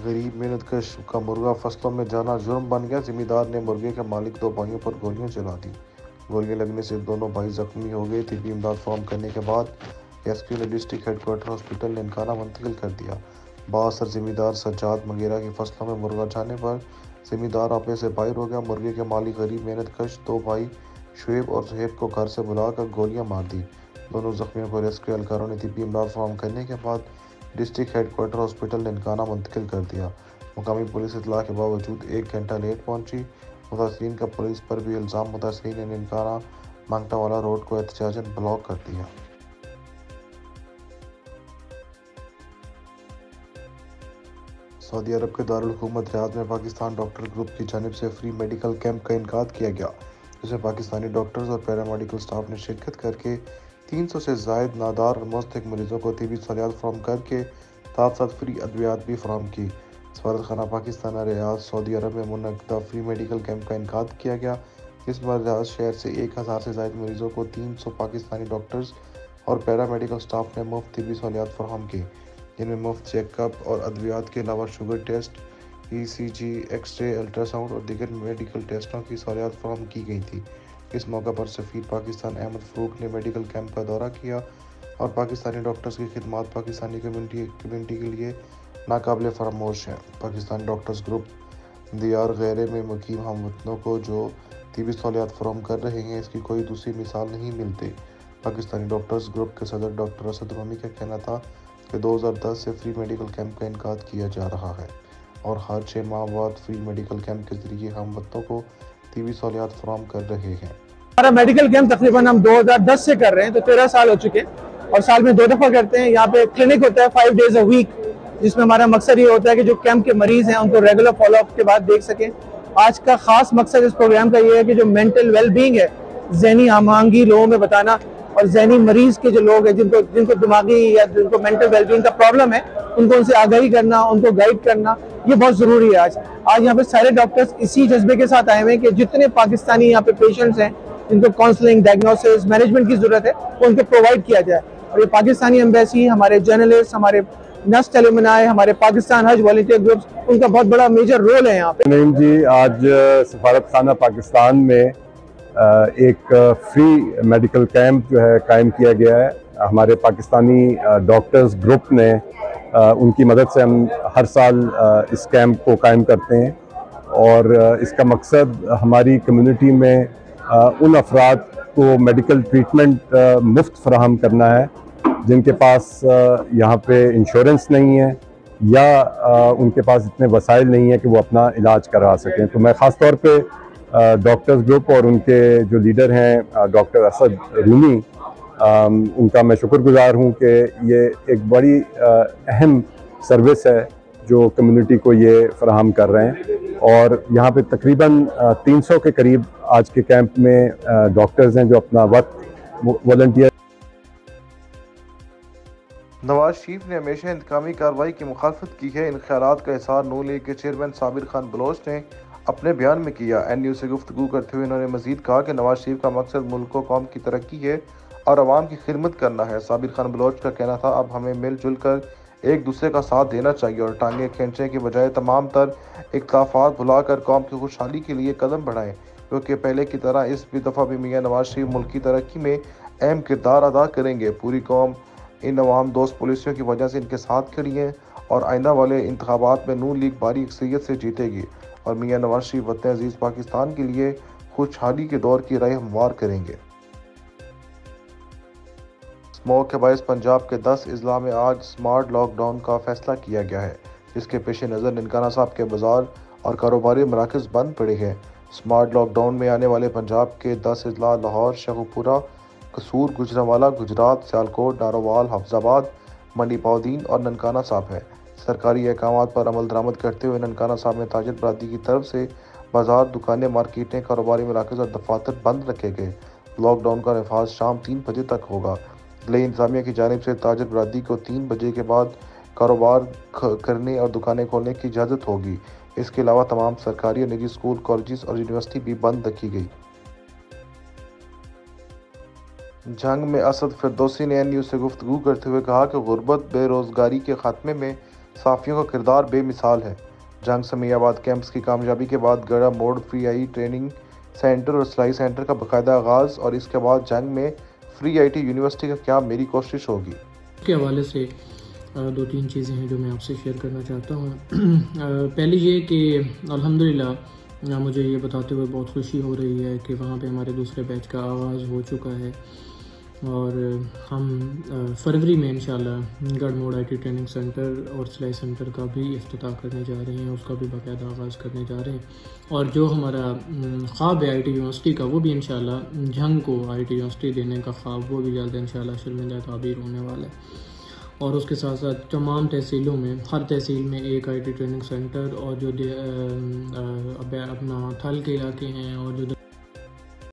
غریب محنت کش کا مرغا فصلوں میں جانا جرم بن گیا، ذمہ دار نے مرغے کے مالک دو بھائیوں پر گولیاں چلا دی۔ گولیاں لگنے سے دونوں بھائی زخمی ہو گئے۔ طبی امداد فراہم کرنے کے بعد ایس پی نے district headquarter hospital Nankana منتقل کر دیا۔ بااثر ذمہ دار سجاد مغیرہ کی فصلوں میں مرغا جانے پر ذمہ دار اپنے سے باہر ہو گیا۔ مرغے کے مالک غریب محنت کش دو بھائی شعیب اور صہیب کو گھر سے بلا کر گولیاں مار دی۔ دونوں زخمیوں کو ریسکیو اہلکاروں نے طبی امداد فراہم کرنے کے بعد district headquarter hospital Nankana منتقل کر دیا۔ مقامی پولیس اطلاع کے باوجود 1 گھنٹہ لیٹ پہنچی۔ متاثرین کا پولیس پر بھی الزام، متاثرین نے ننکانہ مانگٹا والا روڈ کو احتجاجاً بلاک کر دیا۔ سعودی عرب کے دارالحکومت ریاض میں پاکستان ڈاکٹر گروپ کی جانب سے فری میڈیکل کیمپ کا انعقاد کیا گیا، جس میں پاکستانی ڈاکٹرز اور پیرامیڈیکل سٹاف نے شرکت کر کے 300 سے زائد نادار اور مستحق مریضوں کو طبی سہولیات فراہم کر کے ساتھ ساتھ فری ادویات بھی فراہم کی۔ سفارت خانہ پاکستان ریاض سعودی عرب میں منعقدہ فری میڈیکل کیمپ کا انعقاد کیا گیا، جس میں ریاض شہر سے 1000 سے زائد مریضوں کو 300 پاکستانی ڈاکٹرز اور پیرامیڈیکل سٹاف نے مفت طبی سہولیات فراہم کی، جن میں مفت چیک اپ اور ادویات کے علاوہ sugar test, ECG، X ray, ultra sound اور دیگر میڈیکل ٹیسٹوں کی سہولیات فراہم کی گئی تھی۔ اس موقع پر سفیر پاکستان احمد فروخ نے میڈیکل کیمپ کا دورہ کیا اور پاکستانی ڈاکٹرز کی خدمات پاکستانی کمیونٹی کے لیے ناقابل فراموش ہیں۔ پاکستانی ڈاکٹرز گروپ دیار غیرے میں مقیم ہم وطنوں کو جو طبی سہولیات فراہم کر رہے ہیں، اس کی کوئی دوسری مثال نہیں ملتی۔ پاکستانی ڈاکٹرز گروپ کے صدر ڈاکٹر اسد رومی کا کہنا تھا کہ 2010 سے فری میڈیکل کیمپ کا انعقاد کیا جا رہا ہے اور ہر 6 ماہ بعد فری میڈیکل کیمپ کے ذریعے ہم وطنوں کو طبی سہولیات فراہم کر رہے ہیں۔ ہمارا میڈیکل کیمپ تقریباً ہم 2010 سے کر رہے ہیں، تو 13 سال ہو چکے ہیں اور سال میں 2 دفعہ کرتے ہیں۔ یہاں پہ کلینک ہوتا ہے 5 days a week، جس میں ہمارا مقصد یہ ہوتا ہے کہ جو کیمپ کے مریض ہیں ان کو ریگولر فالو اپ کے بعد دیکھ سکیں۔ آج کا خاص مقصد اس پروگرام کا یہ ہے کہ جو مینٹل ویل بینگ ہے، ذہنی ہم آہنگی لوگوں میں بتانا، اور ذہنی مریض کے جو لوگ ہیں جن کو دماغی یا جن کو مینٹل ویل بینگ کا پرابلم ہے، ان سے آگاہی کرنا، ان کو گائیڈ کرنا، یہ بہت ضروری ہے۔ آج یہاں پہ سارے ڈاکٹرز اسی جذبے کے ساتھ آئے ہوئے ہیں کہ جتنے پاکستانی یہاں پہ پیشنٹس ہیں جن کو کاؤنسلنگ، ڈائگنوسس، مینجمنٹ کی ضرورت ہے، وہ ان کو پرووائڈ کیا جائے۔ اور یہ پاکستانی ایمبیسی، ہمارے جرنلسٹ، ہمارے نسٹ ایلومنائی، ہمارے پاکستان حج والنٹیئر گروپس، ان کا بہت بڑا میجر رول ہے یہاں پہ۔ نعیم جی، آج سفارت خانہ پاکستان میں ایک فری میڈیکل کیمپ جو ہے قائم کیا گیا ہے۔ ہمارے پاکستانی ڈاکٹرز گروپ نے ان کی مدد سے ہم ہر سال اس کیمپ کو قائم کرتے ہیں، اور اس کا مقصد ہماری کمیونٹی میں ان افراد کو میڈیکل ٹریٹمنٹ مفت فراہم کرنا ہے جن کے پاس یہاں پہ انشورنس نہیں ہے یا ان کے پاس اتنے وسائل نہیں ہیں کہ وہ اپنا علاج کرا سکیں۔ تو میں خاص طور پہ ڈاکٹرز گروپ اور ان کے جو لیڈر ہیں ڈاکٹر اسد رومی، ان کا میں شکر گزار ہوں کہ یہ ایک بڑی اہم سروس ہے جو کمیونٹی کو یہ فراہم کر رہے ہیں، اور یہاں پہ تقریباً 300 کے قریب آج کے کیمپ میں ڈاکٹرز ہیں جو اپنا وقت والنٹیئر۔ نواز شریف نے ہمیشہ انتقامی کارروائی کی مخالفت کی ہے۔ ان خیالات کا اظہار نون لیگ کے چیئرمین صابر خان بلوچ نے اپنے بیان میں کیا۔ NU سے گفتگو کرتے ہوئے انہوں نے مزید کہا کہ نواز شریف کا مقصد ملک و قوم کی ترقی ہے اور عوام کی خدمت کرنا ہے۔ صابر خان بلوچ کا کہنا تھا، اب ہمیں مل جل کر ایک دوسرے کا ساتھ دینا چاہیے اور ٹانگیں کھینچنے کے بجائے تمام تر اختلافات بھلا کر قوم کی خوشحالی کے لیے قدم بڑھائیں، کیونکہ پہلے کی طرح اس دفعہ بھی میاں نواز شریف ملک کی ترقی میں اہم کردار ادا کریں گے۔ پوری قوم ان عوام دوست پالیسیوں کی وجہ سے ان کے ساتھ کھڑی ہے اور آئندہ والے انتخابات میں نون لیگ بھاری اکثریت سے جیتے گی اور میاں نواز شریف وطن عزیز پاکستان کے لیے خوشحالی کے دور کی راہ ہموار کریں گے۔ اسموگ کے باعث پنجاب کے 10 اضلاع میں آج سمارٹ لاک ڈاؤن کا فیصلہ کیا گیا ہے، جس کے پیش نظر ننکانہ صاحب کے بازار اور کاروباری مراکز بند پڑے ہیں۔ سمارٹ لاک ڈاؤن میں آنے والے پنجاب کے 10 اضلاع لاہور، شیخوپورہ، قصور، گوجرانوالہ، گجرات، سیالکوٹ، نارووال، حفظ آباد، منڈی پاؤدین اور ننکانہ صاحب ہیں۔ سرکاری احکامات پر عمل درآمد کرتے ہوئے ننکانہ صاحب میں تاجر برادری کی طرف سے بازار، دکانیں، مارکیٹیں، کاروباری مراکز اور دفاتر بند رکھے گئے۔ لاک ڈاؤن کا نفاذ شام 3 بجے تک ہوگا۔ ضلعی انتظامیہ کی جانب سے تاجر برادری کو 3 بجے کے بعد کاروبار کرنے اور دکانیں کھولنے کی اجازت ہوگی۔ اس کے علاوہ تمام سرکاری اور نجی اسکول، کالجز اور یونیورسٹی بھی بند رکھی گئی۔ جنگ میں اسد فردوسی نے NU سے گفتگو کرتے ہوئے کہا کہ غربت، بے روزگاری کے خاتمے میں صحافیوں کا کردار بے مثال ہے۔ جنگ سمیع آباد کیمپس کی کامیابی کے بعد گڑھا موڑ فری آئی ٹریننگ سینٹر اور سلائی سینٹر کا باقاعدہ آغاز، اور اس کے بعد جنگ میں فری آئی ٹی یونیورسٹی کا کیا میری کوشش ہوگی؟ اس کے حوالے سے دو تین چیزیں ہیں جو میں آپ سے شیئر کرنا چاہتا ہوں۔ پہلی یہ کہ الحمدللہ مجھے یہ بتاتے ہوئے بہت خوشی ہو رہی ہے کہ وہاں پہ ہمارے دوسرے بیچ کا آغاز ہو چکا ہے، اور ہم فروری میں انشاءاللہ گڑھ موڑ آئی ٹی ٹریننگ سینٹر اور سلائی سینٹر کا بھی افتتاح کرنے جا رہے ہیں، اس کا بھی باقاعدہ آغاز کرنے جا رہے ہیں، اور جو ہمارا خواب ہے آئی ٹی یونیورسٹی کا، وہ بھی انشاءاللہ جنگ کو آئی ٹی یونیورسٹی دینے کا خواب، وہ بھی جلد انشاءاللہ شرمندہ تعبیر ہونے والا ہے۔ اور اس کے ساتھ ساتھ تمام تحصیلوں میں، ہر تحصیل میں ایک آئی ٹی ٹریننگ سینٹر، اور جو اپنا تھل کے علاقے ہیں اور جو